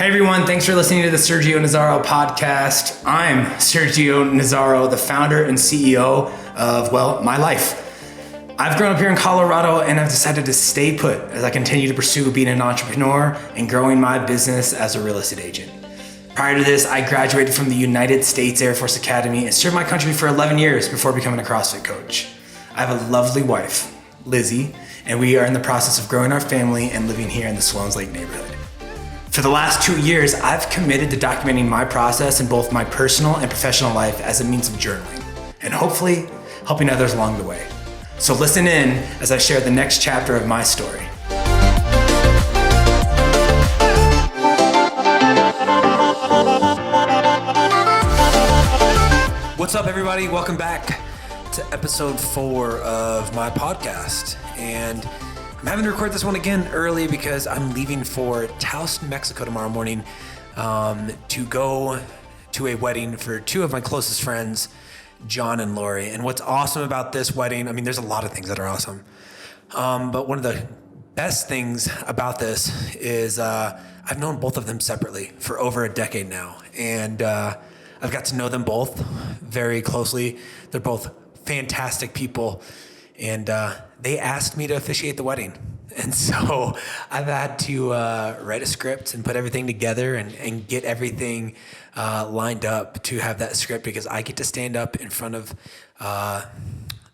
Hey everyone, thanks for listening to the Sergio Nazzaro podcast. I'm Sergio Nazzaro, the founder and CEO of, my life. I've grown up here in Colorado and I've decided to stay put as I continue to pursue being an entrepreneur and growing my business as a real estate agent. Prior to this, I graduated from the United States Air Force Academy and served my country for 11 years before becoming a CrossFit coach. I have a lovely wife, Lizzie, and we are in the process of growing our family and living here in the Swans Lake neighborhood. For the last 2 years, I've committed to documenting my process in both my personal and professional life as a means of journaling, and hopefully helping others along the way. So listen in as I share the next chapter of my story. What's up, everybody? Welcome back to episode 4 of my podcast. And I'm having to record this one again early because I'm leaving for Taos, New Mexico tomorrow morning to go to a wedding for 2 of my closest friends, John and Lori. And what's awesome about this wedding, there's a lot of things that are awesome. But one of the best things about this is I've known both of them separately for over a decade now. And I've got to know them both very closely. They're both fantastic people. And they asked me to officiate the wedding. And so I've had to write a script and put everything together and get everything lined up to have that script, because I get to stand up in front of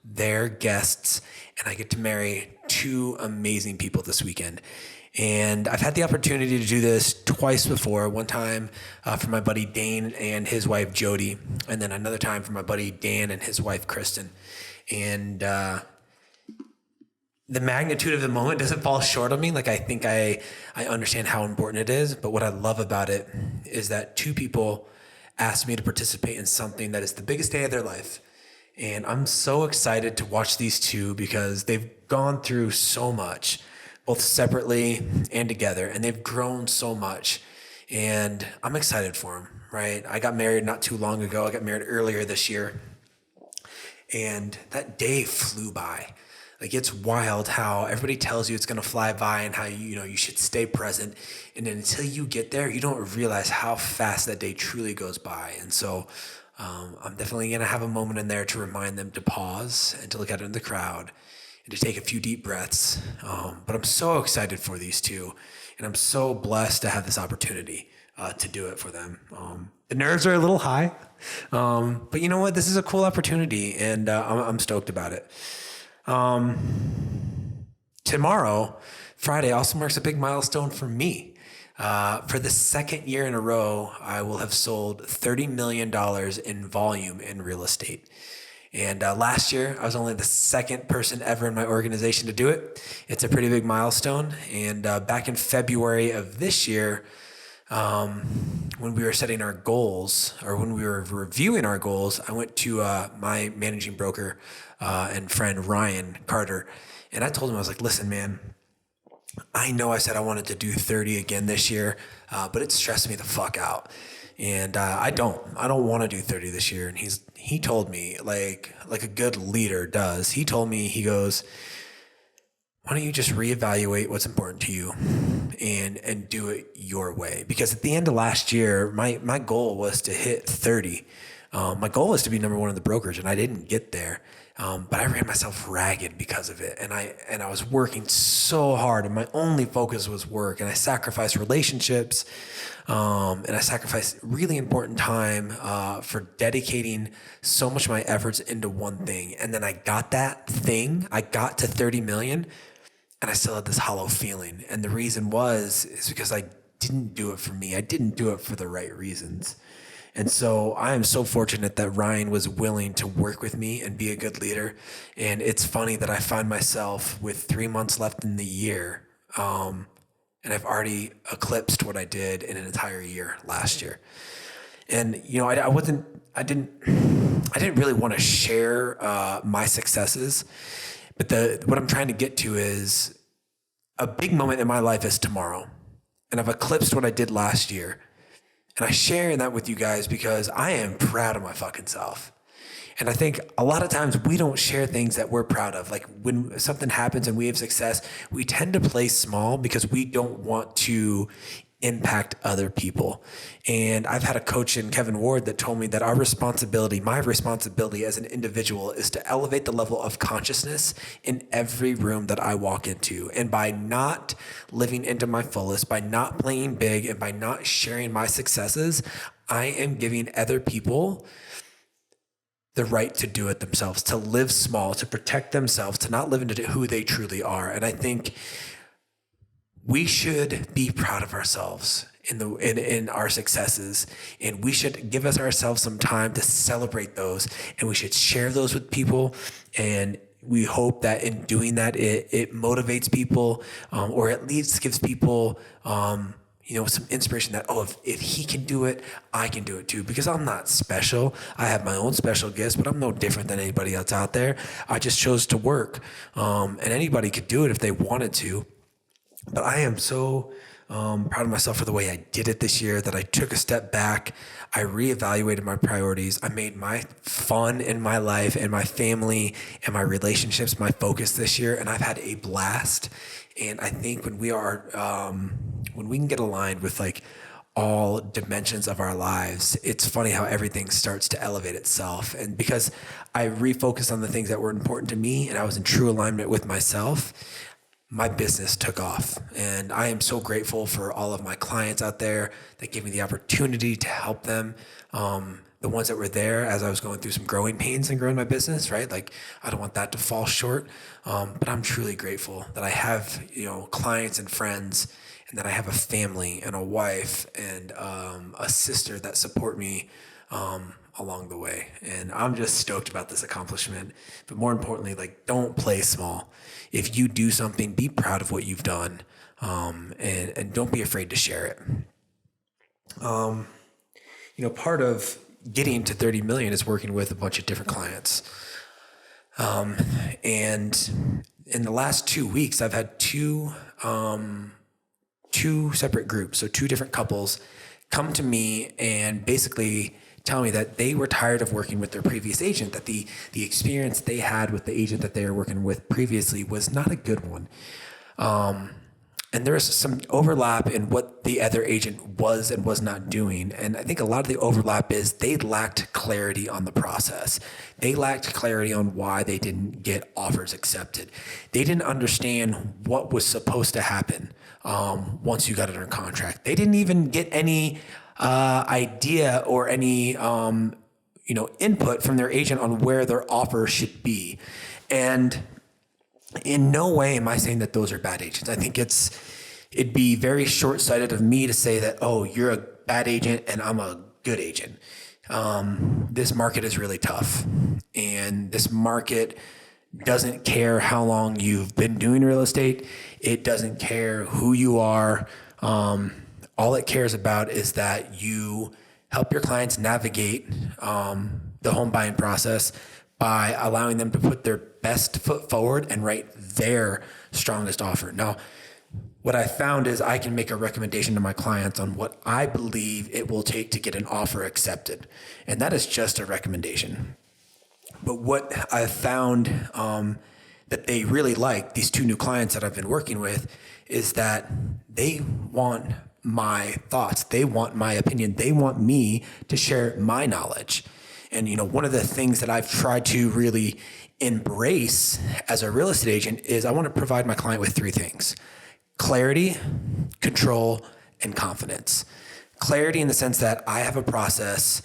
their guests and I get to marry 2 amazing people this weekend. And I've had the opportunity to do this twice before. One time for my buddy Dane and his wife Jody, and then another time for my buddy Dan and his wife Kristen. And the magnitude of the moment doesn't fall short of me. I think I understand how important it is, but what I love about it is that 2 people asked me to participate in something that is the biggest day of their life. And I'm so excited to watch these 2 because they've gone through so much, both separately and together, and they've grown so much. And I'm excited for them, right? I got married not too long ago. I got married earlier this year. And that day flew by. It's wild how everybody tells you it's going to fly by and how you should stay present. And then until you get there, you don't realize how fast that day truly goes by. And so I'm definitely going to have a moment in there to remind them to pause and to look out into the crowd and to take a few deep breaths. But I'm so excited for these 2, and I'm so blessed to have this opportunity to do it for them. The nerves are a little high, but you know what? This is a cool opportunity, and I'm stoked about it. Tomorrow, Friday, also marks a big milestone for me. For the 2nd year in a row, I will have sold $30 million in volume in real estate. And last year, I was only the 2nd person ever in my organization to do it. It's a pretty big milestone. And back in February of this year, when we were setting our goals, or when we were reviewing our goals, I went to my managing broker and friend Ryan Carter, and I told him, I was like, listen, man, I know I said I wanted to do 30 again this year, but it stressed me the fuck out. And I don't want to do 30 this year. And he told me, like a good leader does, he told me, he goes, why don't you just reevaluate what's important to you and do it your way? Because at the end of last year, my goal was to hit 30. My goal was to be number 1 in the brokerage, and I didn't get there. But I ran myself ragged because of it. And I was working so hard, and my only focus was work. And I sacrificed relationships, and I sacrificed really important time for dedicating so much of my efforts into one thing. And then I got to 30 million, and I still had this hollow feeling. And the reason is because I didn't do it for me. I didn't do it for the right reasons. And so I am so fortunate that Ryan was willing to work with me and be a good leader. And it's funny that I find myself with 3 months left in the year, and I've already eclipsed what I did in an entire year last year. And I didn't really want to share my successes, but what I'm trying to get to is a big moment in my life is tomorrow, and I've eclipsed what I did last year. And I share that with you guys because I am proud of my fucking self. And I think a lot of times we don't share things that we're proud of. Like when something happens and we have success, we tend to play small because we don't want to impact other people. And I've had a coach in Kevin Ward that told me that my responsibility as an individual is to elevate the level of consciousness in every room that I walk into. And by not living into my fullest, by not playing big, and by not sharing my successes, I am giving other people the right to do it themselves, to live small, to protect themselves, to not live into who they truly are. And I think we should be proud of ourselves in our successes, and we should give ourselves some time to celebrate those, and we should share those with people. And we hope that in doing that, it motivates people, or at least gives people, some inspiration that, if he can do it, I can do it too. Because I'm not special. I have my own special gifts, but I'm no different than anybody else out there. I just chose to work, and anybody could do it if they wanted to. But I am so proud of myself for the way I did it this year, that I took a step back. I reevaluated my priorities. I made my fun in my life and my family and my relationships my focus this year, and I've had a blast. And I think when we can get aligned with like all dimensions of our lives, it's funny how everything starts to elevate itself. And because I refocused on the things that were important to me, and I was in true alignment with myself, my business took off. And I am so grateful for all of my clients out there that gave me the opportunity to help them. The ones that were there as I was going through some growing pains and growing my business, right? Like, I don't want that to fall short. But I'm truly grateful that I have, clients and friends, and that I have a family and a wife and a sister that support me along the way. And I'm just stoked about this accomplishment. But more importantly, like, don't play small. If you do something, be proud of what you've done, and don't be afraid to share it. Part of getting to 30 million is working with a bunch of different clients. And in the last 2 weeks, I've had two separate groups, so two different couples, come to me and basically tell me that they were tired of working with their previous agent, that the experience they had with the agent that they were working with previously was not a good one. And there was some overlap in what the other agent was and was not doing. And I think a lot of the overlap is they lacked clarity on the process. They lacked clarity on why they didn't get offers accepted. They didn't understand what was supposed to happen once you got it under contract. They didn't even get any idea or any input from their agent on where their offer should be. And in no way am I saying that those are bad agents. I think it'd be very short-sighted of me to say that, you're a bad agent and I'm a good agent. This market is really tough, and this market doesn't care how long you've been doing real estate. It doesn't care who you are. All it cares about is that you help your clients navigate the home buying process by allowing them to put their best foot forward and write their strongest offer. Now, what I found is I can make a recommendation to my clients on what I believe it will take to get an offer accepted. And that is just a recommendation. But what I found that they really like, these two new clients that I've been working with, is that they want my thoughts. They want my opinion. They want me to share my knowledge. And, one of the things that I've tried to really embrace as a real estate agent is I want to provide my client with three things: clarity, control, and confidence. Clarity in the sense that I have a process.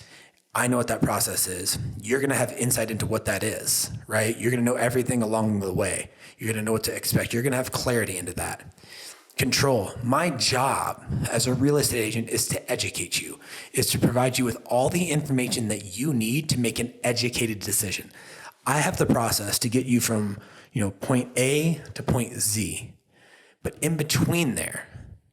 I know what that process is. You're going to have insight into what that is, right? You're going to know everything along the way. You're going to know what to expect. You're going to have clarity into that. Control. My job as a real estate agent is to educate you, is to provide you with all the information that you need to make an educated decision. I have the process to get you from, point A to point Z. But in between there,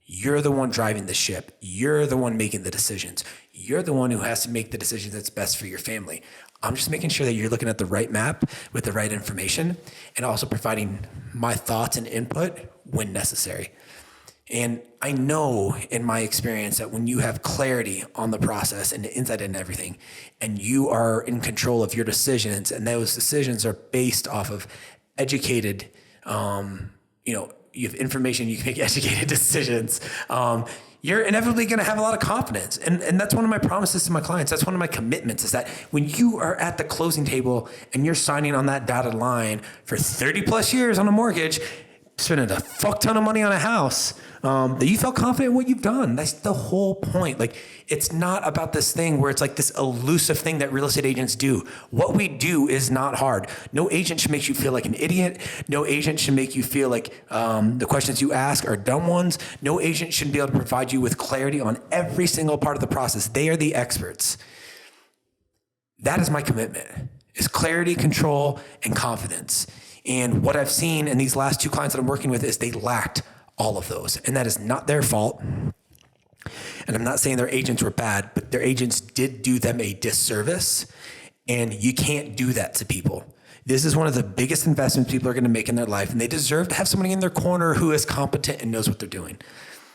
you're the one driving the ship. You're the one making the decisions. You're the one who has to make the decisions that's best for your family. I'm just making sure that you're looking at the right map with the right information, and also providing my thoughts and input when necessary. And I know in my experience that when you have clarity on the process and the insight into everything, and you are in control of your decisions, and those decisions are based off of educated, you have information, you can make educated decisions, you're inevitably going to have a lot of confidence. And that's one of my promises to my clients. That's one of my commitments, is that when you are at the closing table and you're signing on that dotted line for 30 plus years on a mortgage, spending a fuck ton of money on a house, that you felt confident in what you've done. That's the whole point. Like, it's not about this thing where it's like this elusive thing that real estate agents do. What we do is not hard. No agent should make you feel like an idiot. No agent should make you feel like the questions you ask are dumb ones. No agent should be able to provide you with clarity on every single part of the process. They are the experts. That is my commitment, is clarity, control, and confidence. And what I've seen in these last 2 clients that I'm working with is they lacked all of those. And that is not their fault. And I'm not saying their agents were bad, but their agents did do them a disservice. And you can't do that to people. This is one of the biggest investments people are going to make in their life. And they deserve to have somebody in their corner who is competent and knows what they're doing.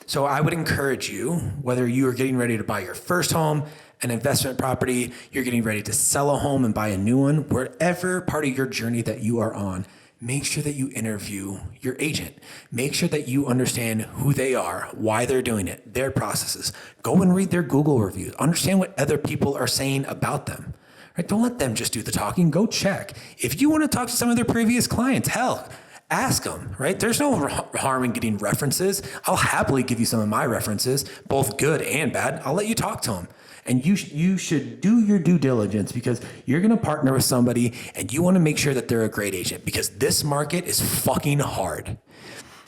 So I would encourage you, whether you are getting ready to buy your first home, an investment property, you're getting ready to sell a home and buy a new one, wherever part of your journey that you are on, make sure that you interview your agent. Make sure that you understand who they are, why they're doing it, their processes. Go and read their Google reviews. Understand what other people are saying about them. Right? Don't let them just do the talking. Go check. If you want to talk to some of their previous clients, hell, ask them, right? There's no harm in getting references. I'll happily give you some of my references, both good and bad. I'll let you talk to them. And you should do your due diligence, because you're going to partner with somebody and you want to make sure that they're a great agent, because this market is fucking hard.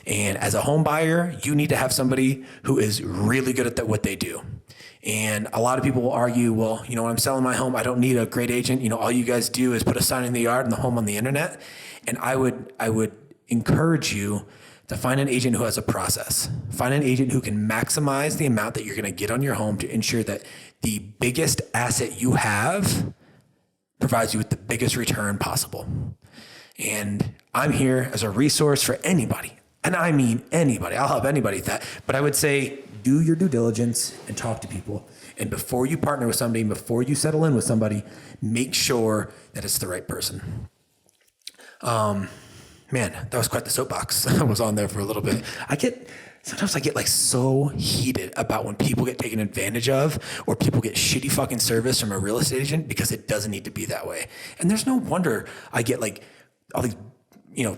And as a home buyer, you need to have somebody who is really good at what they do. And a lot of people will argue, well, when I'm selling my home, I don't need a great agent. All you guys do is put a sign in the yard and the home on the internet. And I would encourage you to find an agent who has a process. Find an agent who can maximize the amount that you're going to get on your home to ensure that the biggest asset you have provides you with the biggest return possible. And I'm here as a resource for anybody. And I mean anybody. I'll help anybody with that. But I would say, do your due diligence and talk to people. And before you partner with somebody, before you settle in with somebody, make sure that it's the right person. Man, that was quite the soapbox. I was on there for a little bit. Sometimes I get like so heated about when people get taken advantage of, or people get shitty fucking service from a real estate agent, because it doesn't need to be that way. And there's no wonder I get like all these,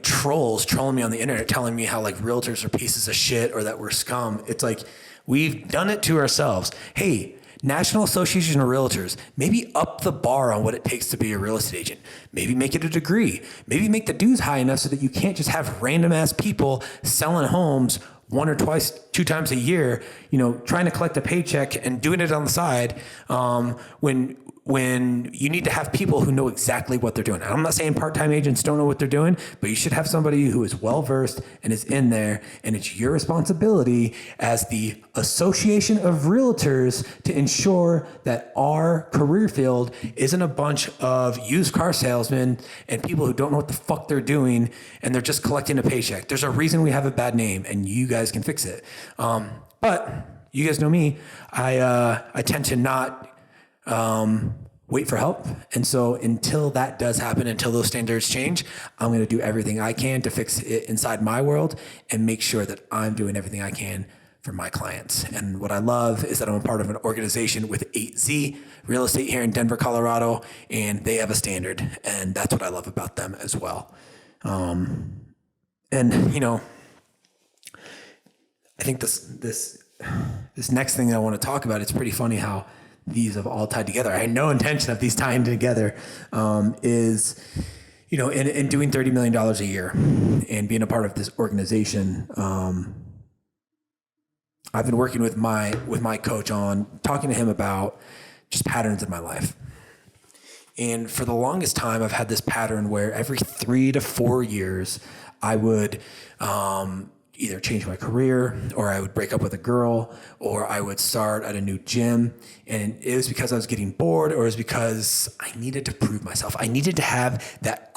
trolls trolling me on the internet, telling me how like realtors are pieces of shit or that we're scum. It's like, we've done it to ourselves. Hey, National Association of Realtors, maybe up the bar on what it takes to be a real estate agent. Maybe make it a degree. Maybe make the dues high enough so that you can't just have random ass people selling homes 1 or 2 times a year, trying to collect a paycheck and doing it on the side, when you need to have people who know exactly what they're doing. And I'm not saying part-time agents don't know what they're doing, but you should have somebody who is well-versed and is in there, and it's your responsibility as the Association of Realtors to ensure that our career field isn't a bunch of used car salesmen and people who don't know what the fuck they're doing, and they're just collecting a paycheck. There's a reason we have a bad name, and you guys can fix it. But you guys know me. I tend to not wait for help. And so until that does happen, until those standards change, I'm going to do everything I can to fix it inside my world and make sure that I'm doing everything I can for my clients. And what I love is that I'm a part of an organization with 8Z Real Estate here in Denver, Colorado, and they have a standard. And that's what I love about them as well. And I think this next thing that I want to talk about, it's pretty funny how these have all tied together. I had no intention of these tying together, is, in doing $30 million a year and being a part of this organization. I've been working with my coach on talking to him about just patterns in my life. And for the longest time, I've had this pattern where every 3 to 4 years, I would, either change my career, or I would break up with a girl, or I would start at a new gym. And it was because I was getting bored, or it was because I needed to prove myself. I needed to have that,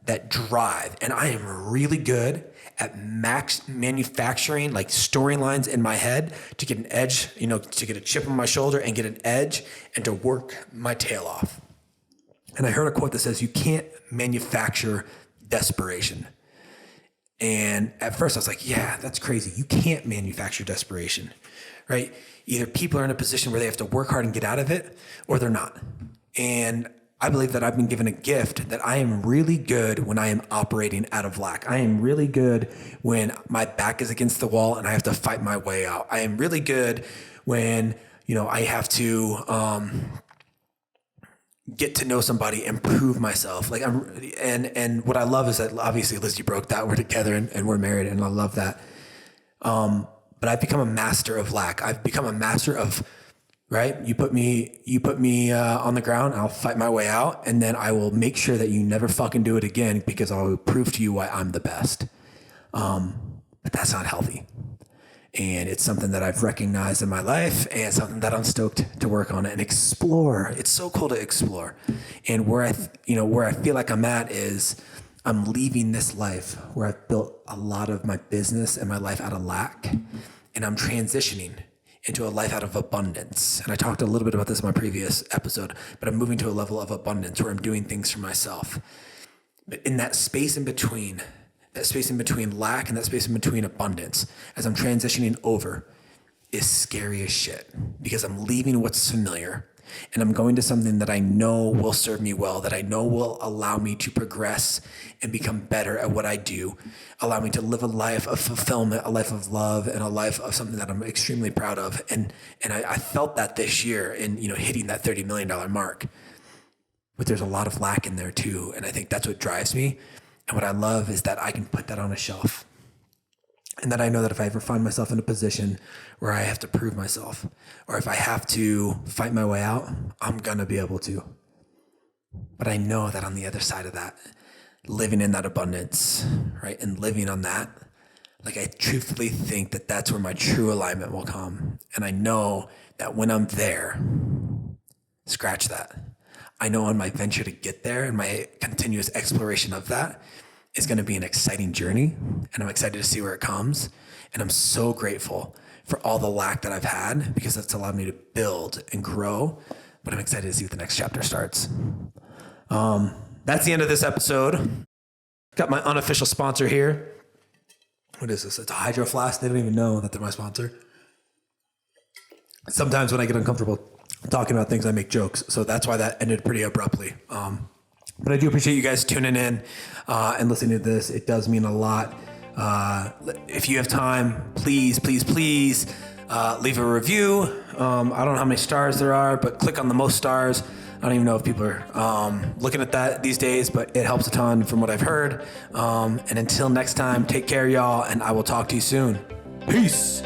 that drive. And I am really good at manufacturing like storylines in my head to get an edge, to get a chip on my shoulder and get an edge and to work my tail off. And I heard a quote that says, you can't manufacture desperation. And at first I was like, yeah, that's crazy. You can't manufacture desperation, right? Either people are in a position where they have to work hard and get out of it, or they're not. And I believe that I've been given a gift that I am really good when I am operating out of lack. I am really good when my back is against the wall and I have to fight my way out. I am really good when, I have to get to know somebody and prove myself. And what I love is that obviously Lizzie broke that. We're together and we're married, and I love that. But I've become a master of lack. I've become a master of, right? You put me on the ground, I'll fight my way out, and then I will make sure that you never fucking do it again, because I'll prove to you why I'm the best. But that's not healthy. And it's something that I've recognized in my life, and something that I'm stoked to work on and explore. It's so cool to explore. And where I feel like I'm at is I'm leaving this life where I've built a lot of my business and my life out of lack, and I'm transitioning into a life out of abundance. And I talked a little bit about this in my previous episode, but I'm moving to a level of abundance where I'm doing things for myself. But in that space in between lack and that space in between abundance, as I'm transitioning over, is scary as shit, because I'm leaving what's familiar and I'm going to something that I know will serve me well, that I know will allow me to progress and become better at what I do, allow me to live a life of fulfillment, a life of love, and a life of something that I'm extremely proud of. And I felt that this year in, hitting that $30 million mark. But there's a lot of lack in there too. And I think that's what drives me. And what I love is that I can put that on a shelf. And that I know that if I ever find myself in a position where I have to prove myself, or if I have to fight my way out, I'm going to be able to. But I know that on the other side of that, living in that abundance, right, and living on that, I truthfully think that that's where my true alignment will come. And I know that when I'm there, scratch that. I know on my venture to get there and my continuous exploration of that is going to be an exciting journey, and I'm excited to see where it comes. And I'm so grateful for all the lack that I've had, because that's allowed me to build and grow. But I'm excited to see what the next chapter starts. That's the end of this episode. Got my unofficial sponsor here. What is this? It's a Hydro Flask. They don't even know that they're my sponsor. Sometimes when I get uncomfortable talking about things, I make jokes. So that's why that ended pretty abruptly. But I do appreciate you guys tuning in and listening to this. It does mean a lot. If you have time, please leave a review. I don't know how many stars there are, but click on the most stars. I don't even know if people are looking at that these days, but it helps a ton from what I've heard. And until next time, take care, y'all, and I will talk to you soon. Peace.